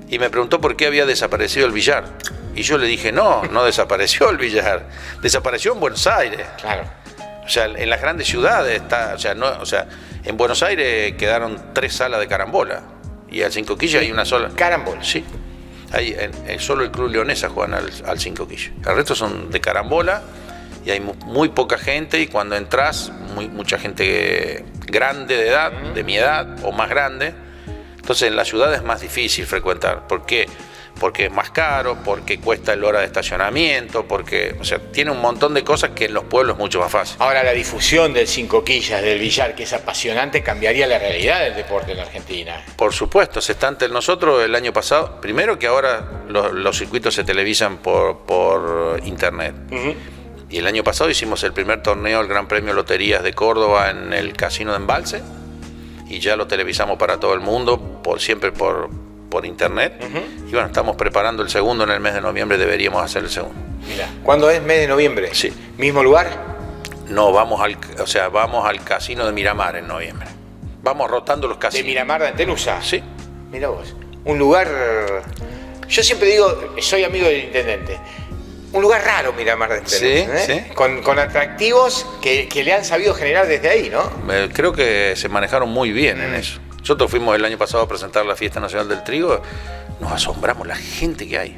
y me preguntó por qué había desaparecido el billar. Y yo le dije, no desapareció el billar, desapareció en Buenos Aires. Claro. O sea, en las grandes ciudades en Buenos Aires quedaron 3 salas de carambola y al Cinco Quillas hay una sola. ¿Carambola? Sí. Solo el Club Leonesa juegan al Cinco Quillas. El resto son de carambola y hay muy poca gente y cuando entras, mucha gente grande de edad, de mi edad o más grande. Entonces en la ciudad es más difícil frecuentar. ¿Por qué? Porque es más caro, porque cuesta el hora de estacionamiento, porque, tiene un montón de cosas que en los pueblos es mucho más fácil. Ahora, la difusión del Cinco Quillas, del billar, que es apasionante, cambiaría la realidad del deporte en la Argentina. Por supuesto, se está ante nosotros el año pasado. Primero que ahora los circuitos se televisan por internet. Y el año pasado hicimos el primer torneo, el Gran Premio Loterías de Córdoba en el Casino de Embalse. Y ya lo televisamos para todo el mundo, siempre por internet. Y bueno, estamos preparando el segundo en el mes de noviembre, deberíamos hacer el segundo. Mira, ¿cuándo es? ¿Mes de noviembre? Sí. ¿Mismo lugar? No, vamos al casino de Miramar en noviembre. Vamos rotando los casinos. ¿De Miramar de Antenusa? Sí. Mira vos, un lugar... Yo siempre digo, soy amigo del intendente. un lugar raro, Miramar del Tenerife, Sí, sí. Con atractivos que le han sabido generar desde ahí, ¿no? Creo que se manejaron muy bien en eso. Nosotros fuimos el año pasado a presentar la Fiesta Nacional del Trigo, nos asombramos la gente que hay.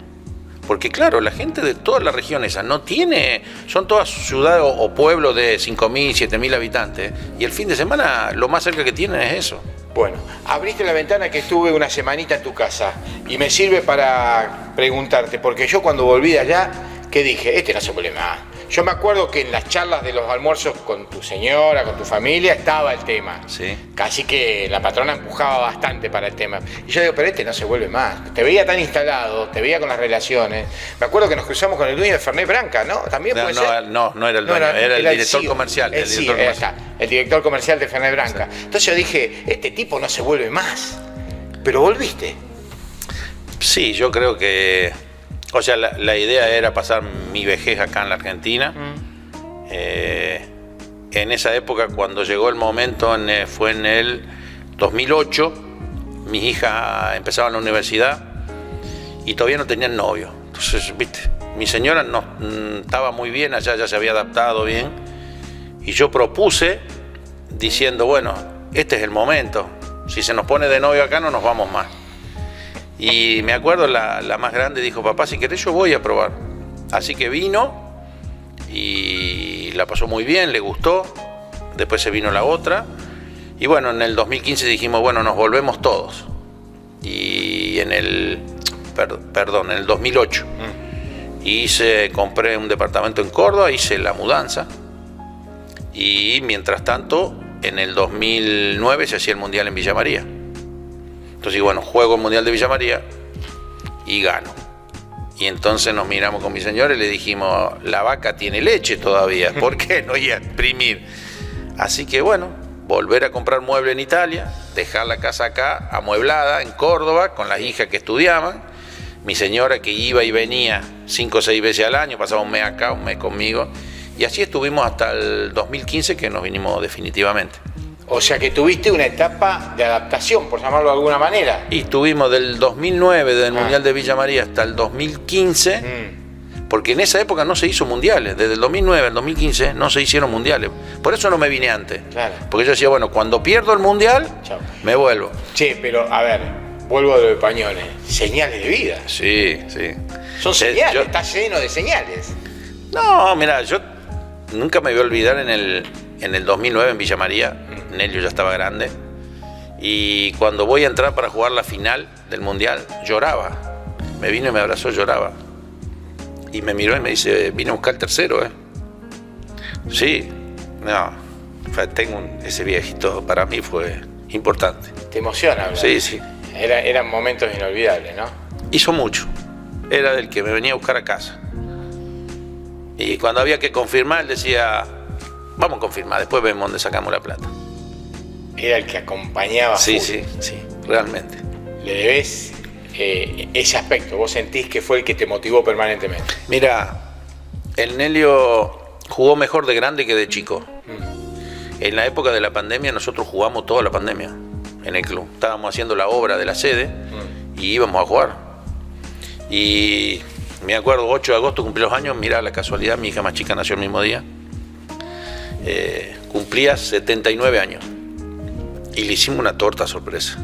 Porque claro, la gente de toda la región esa no tiene, son todas ciudades o pueblos de 5.000, 7.000 habitantes, y el fin de semana lo más cerca que tienen es eso. Bueno, abriste la ventana que estuve una semanita en tu casa y me sirve para preguntarte, porque yo cuando volví de allá, ¿qué dije? Este no se vuelve más. Yo me acuerdo que en las charlas de los almuerzos con tu señora, con tu familia, estaba el tema. Sí. Casi que la patrona empujaba bastante para el tema. Y yo digo, pero este no se vuelve más. Te veía tan instalado, te veía con las relaciones. Me acuerdo que nos cruzamos con el dueño de Fernet Branca, ¿no? ¿También puede ser? No era el dueño, era el director CEO, comercial. El director comercial. El director comercial de Fernet Branca. Sí. Entonces yo dije, este tipo no se vuelve más. Pero volviste. Sí, yo creo que... O sea, la idea era pasar mi vejez acá en la Argentina. En esa época, cuando llegó el momento, fue en el 2008, mis hijas empezaban la universidad y todavía no tenían novio. Entonces, viste, mi señora no estaba muy bien allá, ya se había adaptado bien. Y yo propuse, diciendo, bueno, este es el momento. Si se nos pone de novio acá, no nos vamos más. Y me acuerdo, la más grande dijo, papá, si querés yo voy a probar. Así que vino y la pasó muy bien, le gustó. Después se vino la otra. Y bueno, en el 2015 dijimos, bueno, nos volvemos todos. Y en el 2008 compré un departamento en Córdoba, hice la mudanza. Y mientras tanto, en el 2009 se hacía el Mundial en Villa María. Entonces, bueno, juego el Mundial de Villa María y gano. Y entonces nos miramos con mi señora y le dijimos, la vaca tiene leche todavía, ¿por qué no iba a exprimir? Así que bueno, volver a comprar mueble en Italia, dejar la casa acá, amueblada, en Córdoba, con las hijas que estudiaban. Mi señora que iba y venía 5 o 6 veces al año, pasaba un mes acá, un mes conmigo. Y así estuvimos hasta el 2015 que nos vinimos definitivamente. O sea que tuviste una etapa de adaptación, por llamarlo de alguna manera. Y estuvimos del 2009, del Mundial de Villa María, hasta el 2015, porque en esa época no se hizo mundiales. Desde el 2009 al 2015 no se hicieron mundiales. Por eso no me vine antes. Claro. Porque yo decía, bueno, cuando pierdo el mundial, me vuelvo. Che, pero a ver, vuelvo a lo de Pañones. Señales de vida. Sí, sí. Son señales, está lleno de señales. No, mira, yo nunca me voy a olvidar en el 2009 en Villa María. Nelio ya estaba grande, y cuando voy a entrar para jugar la final del Mundial, lloraba. Me vino y me abrazó, lloraba. Y me miró y me dice, vine a buscar el tercero, ¿eh? Sí, no, ese viejito para mí fue importante. ¿Te emociona hablar? Sí, sí. Eran momentos inolvidables, ¿no? Hizo mucho. Era del que me venía a buscar a casa. Y cuando había que confirmar, él decía, vamos a confirmar, después vemos dónde sacamos la plata. Era el que acompañaba. Sí, realmente. Le debes ese aspecto, vos sentís que fue el que te motivó permanentemente. Mira, el Nelio jugó mejor de grande que de chico. En la época de la pandemia nosotros jugamos toda la pandemia en el club. Estábamos haciendo la obra de la sede y íbamos a jugar. Y me acuerdo, 8 de agosto cumplí los años, mirá la casualidad, mi hija más chica nació el mismo día. Cumplía 79 años y le hicimos una torta sorpresa.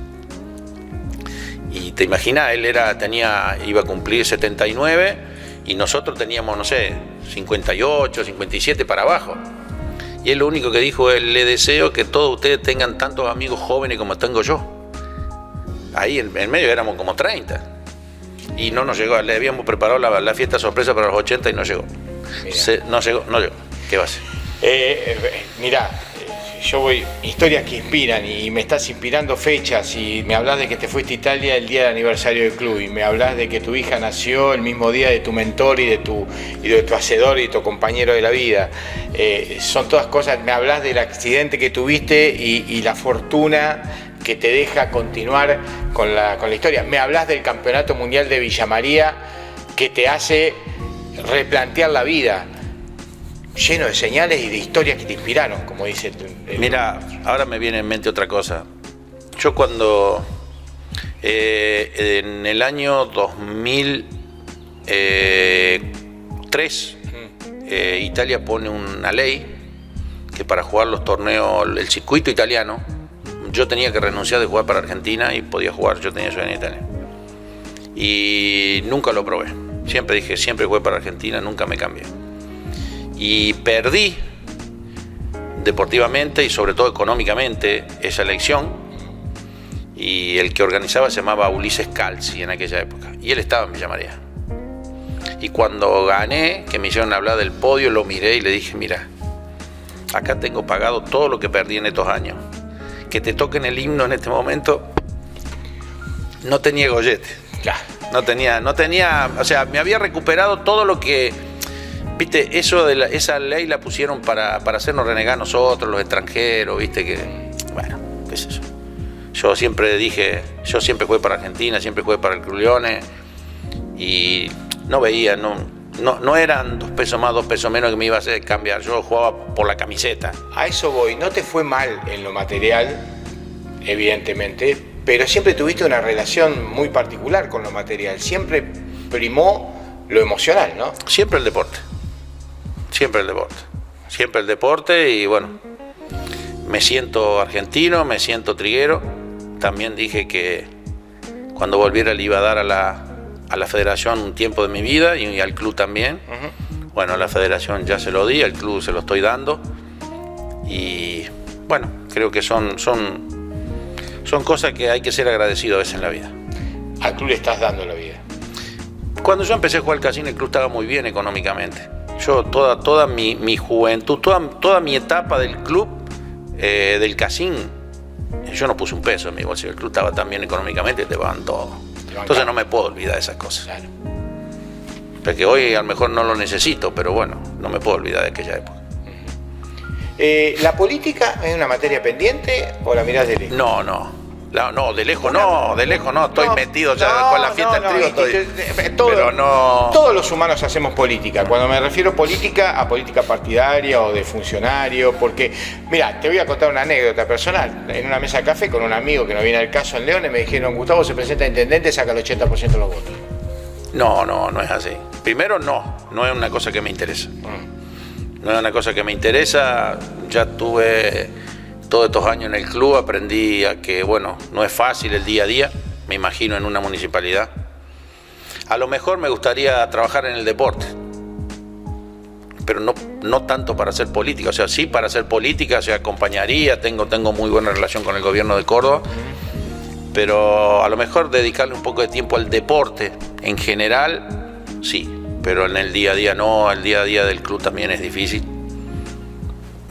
Y te imaginas, él iba a cumplir 79 y nosotros teníamos, no sé, 58, 57 para abajo. Y él lo único que dijo es, le deseo que todos ustedes tengan tantos amigos jóvenes como tengo yo. Ahí en medio éramos como 30. Y no nos llegó, le habíamos preparado la fiesta sorpresa para los 80 y no llegó. No llegó. ¿Qué va a hacer? Mirá, yo voy, historias que inspiran y me estás inspirando fechas y me hablas de que te fuiste a Italia el día del aniversario del club y me hablas de que tu hija nació el mismo día de tu mentor y de tu hacedor y tu compañero de la vida. Son todas cosas, me hablas del accidente que tuviste y la fortuna que te deja continuar con la historia. Me hablas del Campeonato Mundial de Villa María que te hace replantear la vida. Lleno de señales y de historias que te inspiraron, como dice. Mira, ahora me viene en mente otra cosa. Yo cuando en el año 2000 2003, Italia pone una ley que para jugar los torneos, el circuito italiano, yo tenía que renunciar de jugar para Argentina y podía jugar, yo tenía ciudadanía italiana. Y nunca lo probé. Siempre dije, siempre jugué para Argentina, nunca me cambié. Y perdí deportivamente y sobre todo económicamente esa elección. Y el que organizaba se llamaba Ulises Calzi en aquella época. Y él estaba en Villa María. Y cuando gané, que me hicieron hablar del podio, lo miré y le dije, mira, acá tengo pagado todo lo que perdí en estos años. Que te toquen el himno en este momento, no tenía gollete. No tenía, o sea, me había recuperado todo lo que, viste, esa ley la pusieron para hacernos renegar nosotros, los extranjeros, viste, que, bueno, qué sé yo. Yo siempre dije, yo siempre jugué para Argentina, siempre jugué para el Club Leones y no veía, no eran 2 pesos más, 2 pesos menos que me iba a hacer cambiar, yo jugaba por la camiseta. A eso voy, no te fue mal en lo material, evidentemente, pero siempre tuviste una relación muy particular con lo material, siempre primó lo emocional, ¿no? Siempre el deporte, siempre el deporte, siempre el deporte y bueno, me siento argentino, me siento triguero, también dije que cuando volviera le iba a dar a la federación un tiempo de mi vida y al club también. Bueno, a la federación ya se lo di, al club se lo estoy dando y bueno, creo que son cosas que hay que ser agradecido a veces en la vida. Al club le estás dando la vida. Cuando yo empecé a jugar al casino, el club estaba muy bien económicamente. Yo toda mi juventud, toda mi etapa del club, del casino, yo no puse un peso en mi bolsillo. El club estaba tan bien económicamente, te van todo. Entonces no me puedo olvidar de esas cosas. Claro. Porque hoy a lo mejor no lo necesito, pero bueno, no me puedo olvidar de aquella época. ¿La política es una materia pendiente o la mirás de lejos? No, de lejos no, estoy metido ya con la fiesta del trigo, pero no. Todos los humanos hacemos política. Cuando me refiero a política partidaria o de funcionario, porque, mira, te voy a contar una anécdota personal. En una mesa de café con un amigo que no viene al caso en Leones, me dijeron, Gustavo se presenta a intendente, saca el 80% de los votos. No es así. Primero, no es una cosa que me interesa. No es una cosa que me interesa, ya tuve todos estos años en el club, aprendí a que, bueno, no es fácil el día a día, me imagino en una municipalidad. A lo mejor me gustaría trabajar en el deporte, pero no tanto para hacer política, o sea, sí para hacer política, o sea, acompañaría, tengo muy buena relación con el gobierno de Córdoba, pero a lo mejor dedicarle un poco de tiempo al deporte en general, sí. Pero en el día a día no, el día a día del club también es difícil.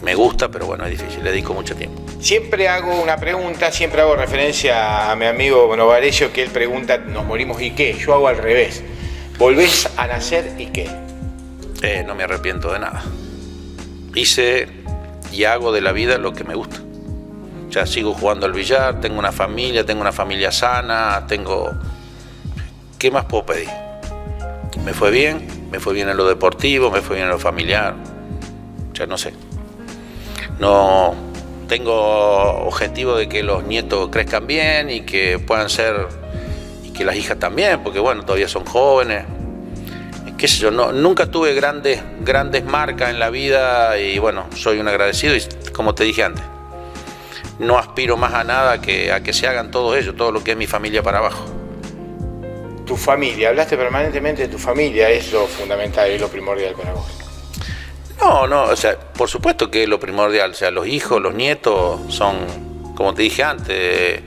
Me gusta, pero bueno, es difícil, le dedico mucho tiempo. Siempre hago una pregunta, siempre hago referencia a mi amigo Novarecio, que él pregunta, ¿nos morimos y qué? Yo hago al revés. ¿Volvés a nacer y qué? No me arrepiento de nada. Hice y hago de la vida lo que me gusta. Ya sigo jugando al billar, tengo una familia sana, ¿Qué más puedo pedir? Me fue bien en lo deportivo, me fue bien en lo familiar, ya no sé. No tengo objetivo de que los nietos crezcan bien y que puedan ser, y que las hijas también, porque bueno, todavía son jóvenes. Qué sé yo, nunca tuve grandes marcas en la vida y bueno, soy un agradecido y como te dije antes, no aspiro más a nada a que se hagan todo ello, todo lo que es mi familia para abajo. Tu familia, hablaste permanentemente de tu familia, es lo fundamental, es lo primordial para vos. No, o sea, por supuesto que es lo primordial, o sea, los hijos, los nietos son, como te dije antes,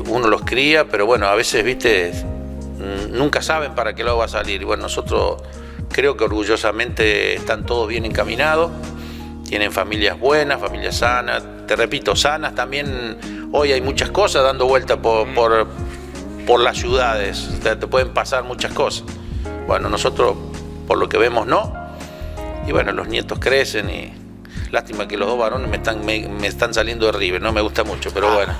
uno los cría, pero bueno, a veces, viste, nunca saben para qué lado va a salir. Y bueno, nosotros creo que orgullosamente están todos bien encaminados, tienen familias buenas, familias sanas, te repito, sanas también. Hoy hay muchas cosas dando vuelta por las ciudades, te pueden pasar muchas cosas. Bueno, nosotros por lo que vemos no, y bueno, los nietos crecen y lástima que los 2 varones me están saliendo de River, no me gusta mucho, pero bueno.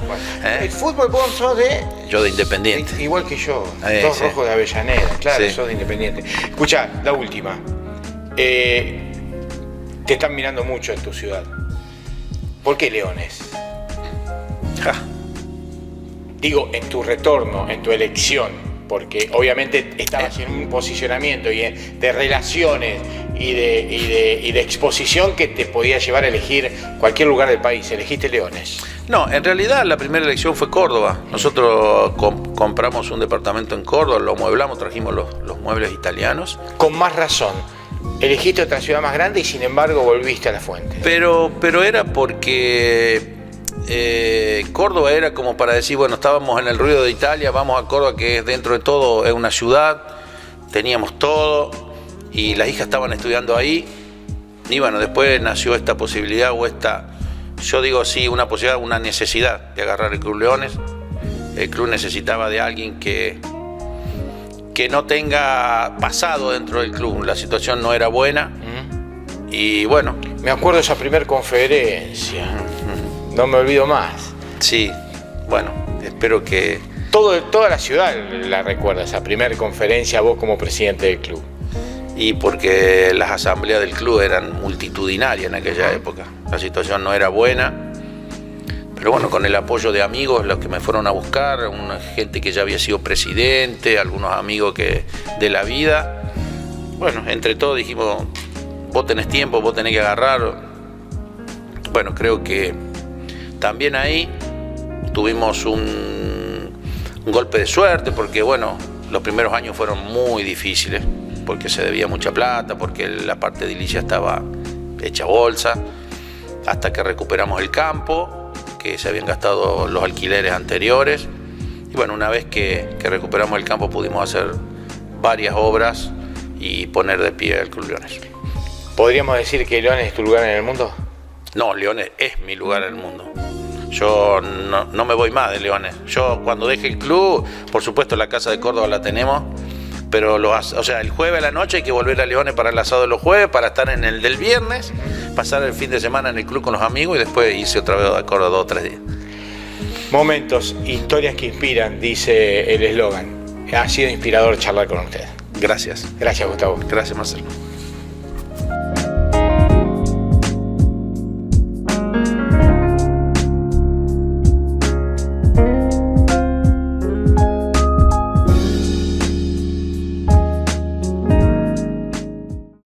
El fútbol vos sos de... Yo de Independiente. Igual que yo, 2 sí. rojos de Avellaneda, claro, Sí. sos de Independiente. Escuchá, la última. Te están mirando mucho en tu ciudad. ¿Por qué Leones? Digo, en tu retorno, en tu elección, porque obviamente estabas en un posicionamiento de relaciones y de exposición que te podía llevar a elegir cualquier lugar del país. Elegiste Leones. No, en realidad la primera elección fue Córdoba. Nosotros compramos un departamento en Córdoba, lo mueblamos, trajimos los muebles italianos. Con más razón. Elegiste otra ciudad más grande y sin embargo volviste a La Fuente. Pero era porque Córdoba era como para decir, bueno, estábamos en el ruido de Italia, vamos a Córdoba, que es dentro de todo es una ciudad, teníamos todo y las hijas estaban estudiando ahí. Y bueno, después nació esta posibilidad o esta, yo digo sí, una posibilidad, una necesidad de agarrar el Club Leones. El club necesitaba de alguien que no tenga pasado dentro del club. La situación no era buena. Y bueno. Me acuerdo de esa primera conferencia. No me olvido más. Sí, bueno, espero que... Toda la ciudad la recuerda, esa primera conferencia, vos como presidente del club. Y porque las asambleas del club eran multitudinarias en aquella época. La situación no era buena. Pero bueno, con el apoyo de amigos, los que me fueron a buscar, una gente que ya había sido presidente, algunos amigos de la vida. Bueno, entre todos dijimos, vos tenés tiempo, vos tenés que agarrar. Bueno, creo que también ahí tuvimos un golpe de suerte, porque bueno, los primeros años fueron muy difíciles, porque se debía mucha plata, porque la parte edilicia estaba hecha bolsa, hasta que recuperamos el campo, que se habían gastado los alquileres anteriores. Y bueno, una vez que recuperamos el campo pudimos hacer varias obras y poner de pie el Club Leones. ¿Podríamos decir que Leones es tu lugar en el mundo? No, Leones es mi lugar en el mundo. Yo no me voy más de Leones. Yo cuando deje el club, por supuesto la casa de Córdoba la tenemos, pero el jueves a la noche hay que volver a Leones para el asado de los jueves, para estar en el del viernes, pasar el fin de semana en el club con los amigos y después irse otra vez a Córdoba 2 o 3 días. Momentos, historias que inspiran, dice el eslogan. Ha sido inspirador charlar con usted. Gracias. Gracias, Gustavo. Gracias, Marcelo.